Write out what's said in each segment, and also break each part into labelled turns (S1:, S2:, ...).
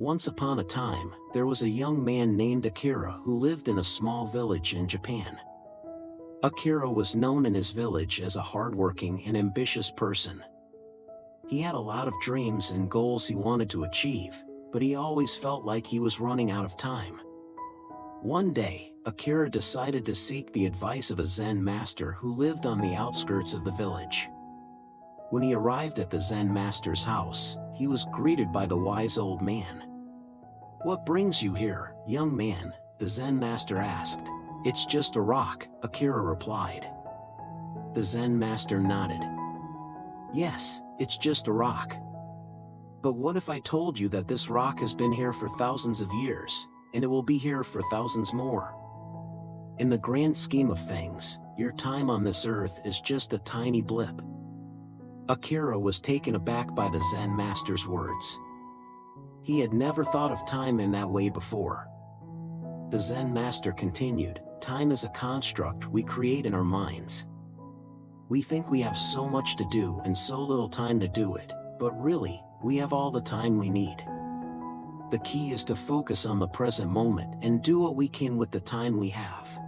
S1: Once upon a time, there was a young man named Akira who lived in a small village in Japan. Akira was known in his village as a hardworking and ambitious person. He had a lot of dreams and goals he wanted to achieve, but he always felt like he was running out of time. One day, Akira decided to seek the advice of a Zen master who lived on the outskirts of the village. When he arrived at the Zen master's house, he was greeted by the wise old man. "What brings you here, young man?" the Zen master asked. "It's just a rock," Akira replied. The Zen master nodded. "Yes, it's just a rock. But what if I told you that this rock has been here for thousands of years, and it will be here for thousands more? In the grand scheme of things, your time on this earth is just a tiny blip." Akira was taken aback by the Zen master's words. He had never thought of time in that way before. The Zen master continued, "Time is a construct we create in our minds. We think we have so much to do and so little time to do it, but really, we have all the time we need. The key is to focus on the present moment and do what we can with the time we have."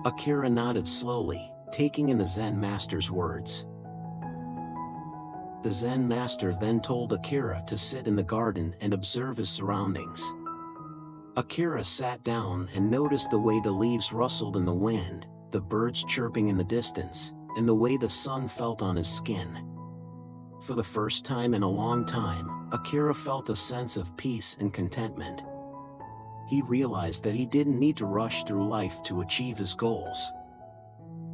S1: Akira nodded slowly, taking in the Zen master's words. The Zen master then told Akira to sit in the garden and observe his surroundings. Akira sat down and noticed the way the leaves rustled in the wind, the birds chirping in the distance, and the way the sun felt on his skin. For the first time in a long time, Akira felt a sense of peace and contentment. He realized that he didn't need to rush through life to achieve his goals.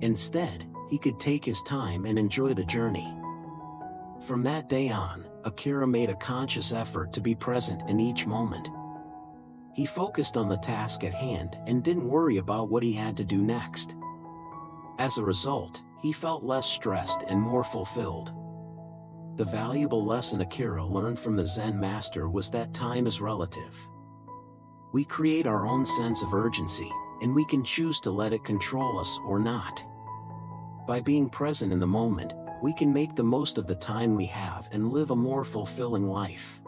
S1: Instead, he could take his time and enjoy the journey. From that day on, Akira made a conscious effort to be present in each moment. He focused on the task at hand and didn't worry about what he had to do next. As a result, he felt less stressed and more fulfilled. The valuable lesson Akira learned from the Zen master was that time is relative. We create our own sense of urgency, and we can choose to let it control us or not. By being present in the moment, we can make the most of the time we have and live a more fulfilling life.